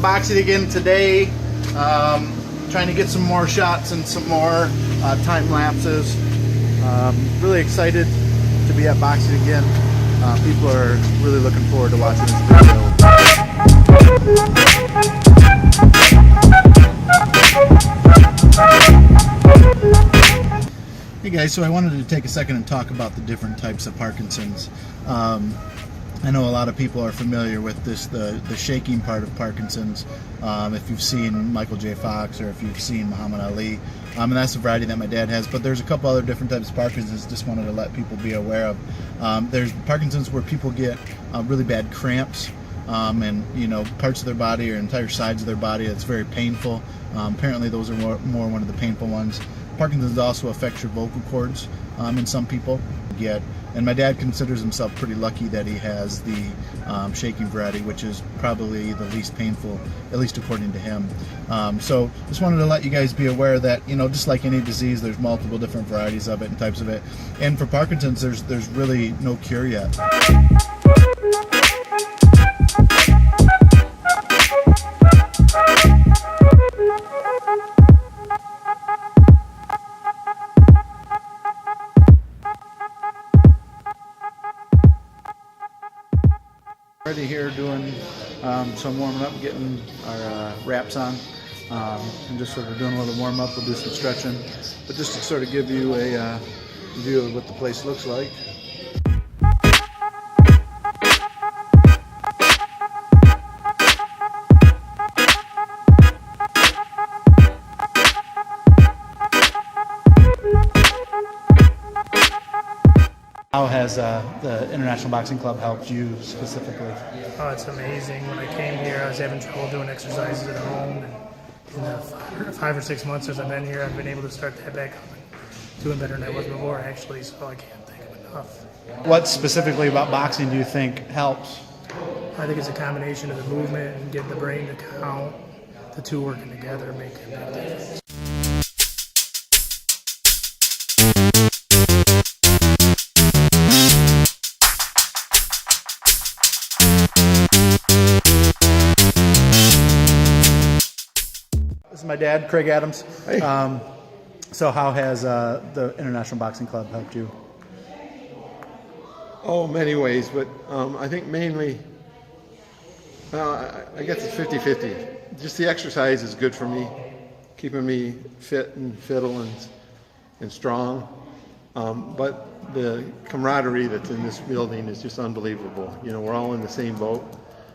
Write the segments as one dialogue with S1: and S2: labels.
S1: boxing again today. Trying to get some more shots and some more time lapses. Really excited to be at boxing again. People are really looking forward to watching this video. Hey guys, so I wanted to take a second and talk about the different types of Parkinson's. I know a lot of people are familiar with this, the shaking part of Parkinson's. If you've seen Michael J. Fox or if you've seen Muhammad Ali, and that's the variety that my dad has. But there's a couple other different types of Parkinson's. Just wanted to let people be aware of. There's Parkinson's where people get really bad cramps, and parts of their body or entire sides of their body that's very painful. Apparently, those are more one of the painful ones. Parkinson's also affects your vocal cords in some people. And my dad considers himself pretty lucky that he has the shaking variety, which is probably the least painful, at least according to him. So just wanted to let you guys be aware that, just like any disease, there's multiple different varieties of it and types of it. And for Parkinson's, there's really no cure yet. Already here doing some warming up, getting our wraps on, and just sort of doing a little warm up. We'll do some stretching, but just to sort of give you a view of what the place looks like. How has the International Boxing Club helped you specifically?
S2: Oh, it's amazing. When I came here, I was having trouble doing exercises at home. And in the 5 or 6 months since I've been here, I've been able to start that back up and doing better than I was before, actually, so I can't thank them enough.
S1: What specifically about boxing do you think helps?
S2: I think it's a combination of the movement and getting the brain to count. The two working together make a big difference. This is my dad, Craig Adams.
S3: Hey.
S1: So how has the International Boxing Club helped you?
S3: Oh, many ways, but I think mainly, I guess it's 50-50. Just the exercise is good for me, keeping me fit and fiddle and strong. But the camaraderie that's in this building is just unbelievable. We're all in the same boat.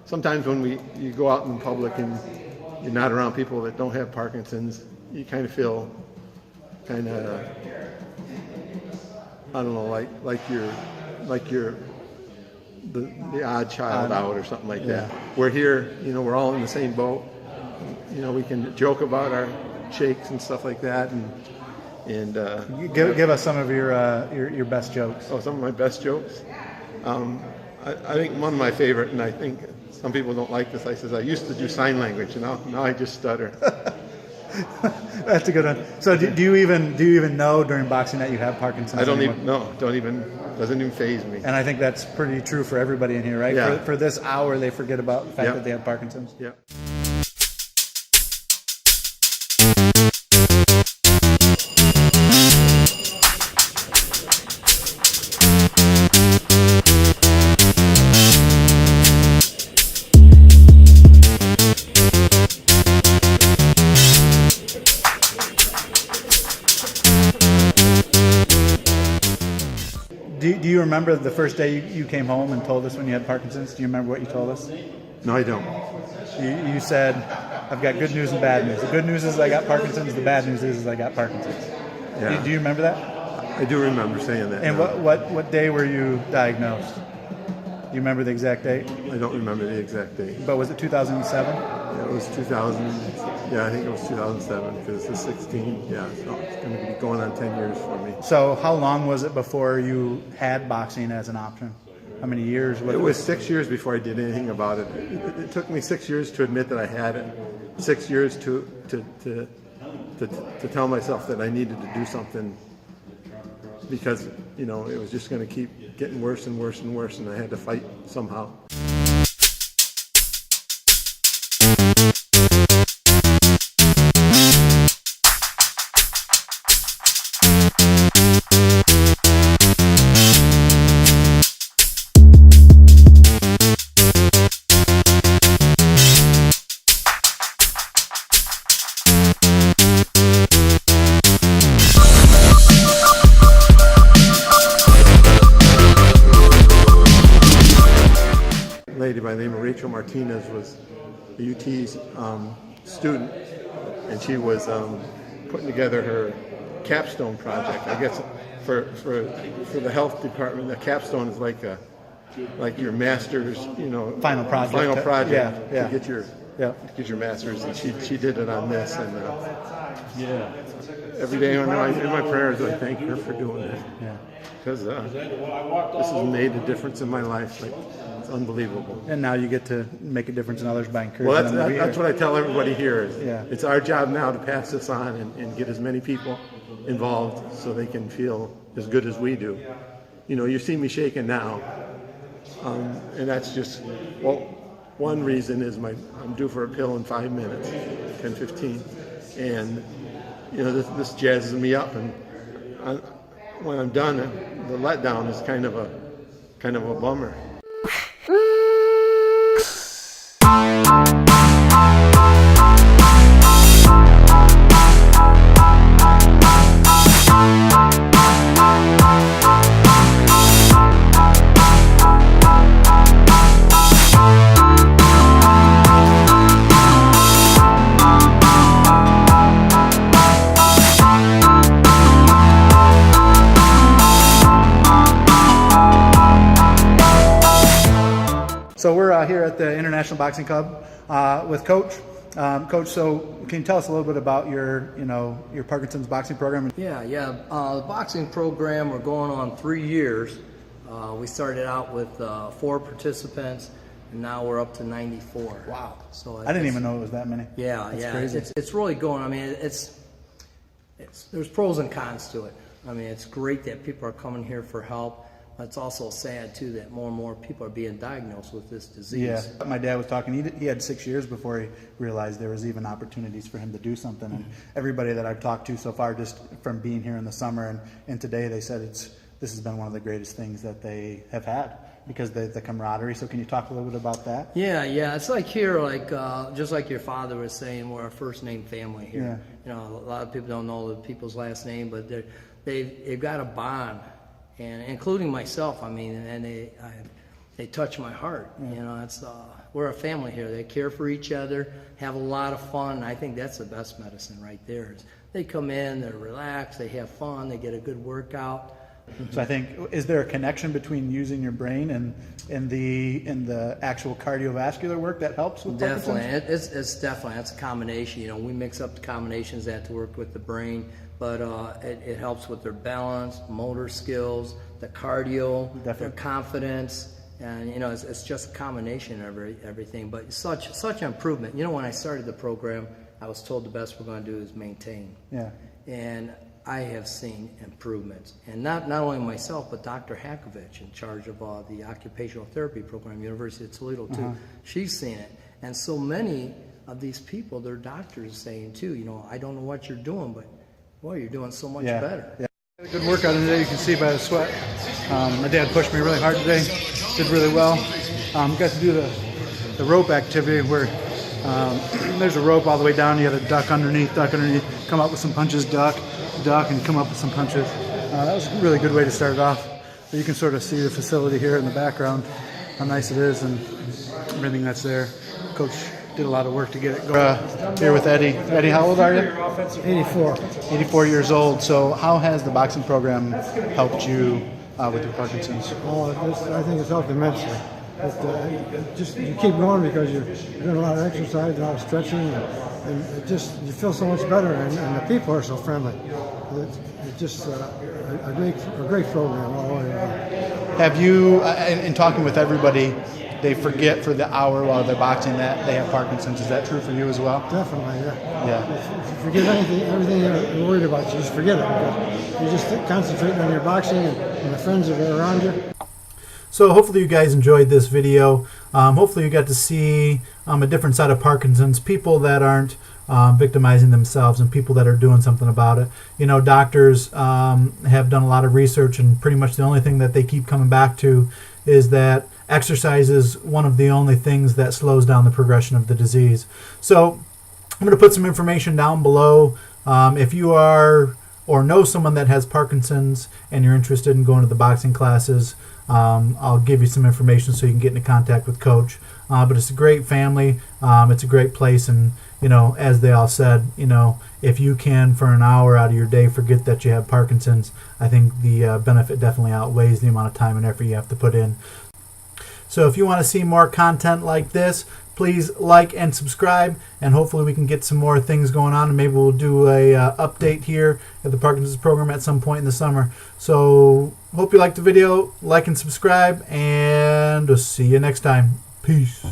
S3: Sometimes when you go out in public and you're not around people that don't have Parkinson's, you kind of feel I don't know, like you're the odd child out or something like that. We're here, we're all in the same boat. We can joke about our shakes and stuff like that, and
S1: give us some of your best jokes.
S3: Oh, some of my best jokes. I think one of my favorite, and I think some people don't like this. I used to do sign language, and now I just stutter.
S1: That's a good one. So do you even know during boxing that you have Parkinson's?
S3: I don't even know. Doesn't even faze me.
S1: And I think that's pretty true for everybody in here, right?
S3: Yeah.
S1: For this hour, they forget about the fact that they have Parkinson's.
S3: Yeah.
S1: Do you remember the first day you came home and told us when you had Parkinson's? Do you remember what you told us?
S3: No, I don't.
S1: You said, I've got good news and bad news. The good news is I got Parkinson's. The bad news is I got Parkinson's.
S3: Yeah.
S1: Do you remember that?
S3: I do remember saying that.
S1: And what day were you diagnosed? Do you remember the exact date?
S3: I don't remember the exact date.
S1: But was it 2007?
S3: Yeah, it was 2000. Yeah, I think it was 2007 because it's 16. Yeah, so it's going to be going on 10 years for me.
S1: So how long was it before you had boxing as an option? How many years?
S3: It was 6 years before I did anything about it. It took me 6 years to admit that I had it. 6 years to tell myself that I needed to do something because it was just going to keep getting worse and worse and worse, and I had to fight somehow. Rachel Martinez was the UT's student, and she was putting together her capstone project. I guess for the health department, the capstone is like your master's,
S1: Final project.
S3: To get your master's, and she did it on this, and every day in my prayers I thank her for doing it, because this has made a difference in my life. Like, it's unbelievable.
S1: And now you get to make a difference in others by encouraging
S3: Well,
S1: them to be
S3: that's
S1: here.
S3: what I tell everybody here. Is
S1: Yeah.
S3: It's our job now to pass this on and get as many people involved so they can feel as good as we do. You see me shaking now, and that's just, one reason is I'm due for a pill in 5 minutes, 10:15, and this jazzes me up, and when I'm done, the letdown is kind of a bummer.
S1: So we're here at the International Boxing Club with Coach. Coach, so can you tell us a little bit about your Parkinson's boxing program?
S4: Yeah. The boxing program, we're going on 3 years. We started out with 4 participants, and now we're up to 94.
S1: Wow.
S4: So
S1: I didn't even know it was that many.
S4: That's
S1: crazy.
S4: It's really going. I mean, there's pros and cons to it. I mean, it's great that people are coming here for help. But it's also sad too that more and more people are being diagnosed with this disease.
S1: Yeah, my dad was talking. He had 6 years before he realized there was even opportunities for him to do something. And everybody that I've talked to so far, just from being here in the summer and today, they said this has been one of the greatest things that they have had because the camaraderie. So can you talk a little bit about that?
S4: Yeah. It's like here, just like your father was saying, we're a first name family here. A lot of people don't know the people's last name, but they've got a bond. And including myself, I mean, and they touch my heart. We're a family here. They care for each other, have a lot of fun. And I think that's the best medicine right there. Is they come in, they're relaxed, they have fun, they get a good workout.
S1: So I think, is there a connection between using your brain and the actual cardiovascular work that helps with
S4: Definitely,
S1: Parkinson's?
S4: it's a combination. We mix up the combinations that to work with the brain, but it helps with their balance, motor skills, the cardio, their confidence, and it's just a combination of everything. But such improvement. When I started the program, I was told the best we're going to do is maintain.
S1: Yeah.
S4: And I have seen improvements, and not only myself, but Dr. Hakovich, in charge of the occupational therapy program, University of Toledo too. She's seen it, and so many of these people, their doctors saying too, I don't know what you're doing, but boy, you're doing so much better.
S1: Yeah. Had a good workout today. You can see by the sweat. My dad pushed me really hard today. Did really well. Got to do the rope activity where there's a rope all the way down. You got to duck underneath, come up with some punches, duck, and come up with some punches. That was a really good way to start it off. But you can sort of see the facility here in the background, how nice it is, and everything that's there. Coach did a lot of work to get it going. Here with Eddie. Eddie, how old are you?
S5: 84.
S1: 84 years old. So how has the boxing program helped you with your Parkinson's?
S5: I think it's helped immensely. You keep going because you're doing a lot of exercise, a lot of stretching, and you feel so much better, and the people are so friendly. It's just a great program all the way around.
S1: Have you, in talking with everybody, they forget for the hour while they're boxing that they have Parkinson's? Is that true for you as well?
S5: Definitely, yeah.
S1: Yeah.
S5: If you forget everything you're worried about, you just forget it because you're just concentrating on your boxing and the friends that are around you.
S1: So hopefully you guys enjoyed this video. Hopefully you got to see a different side of Parkinson's, people that aren't victimizing themselves and people that are doing something about it. Doctors have done a lot of research, and pretty much the only thing that they keep coming back to is that exercise is one of the only things that slows down the progression of the disease. So I'm going to put some information down below. If you are or know someone that has Parkinson's and you're interested in going to the boxing classes, I'll give you some information so you can get into contact with Coach.
S6: but it's a great family. It's a great place, and as they all said, if you can for an hour out of your day forget that you have Parkinson's, I think the benefit definitely outweighs the amount of time and effort you have to put in. So if you want to see more content like this, please like and subscribe, and hopefully we can get some more things going on, and maybe we'll do a update here at the Parkinson's program at some point in the summer. So hope you liked the video, like and subscribe, and we'll see you next time. Peace.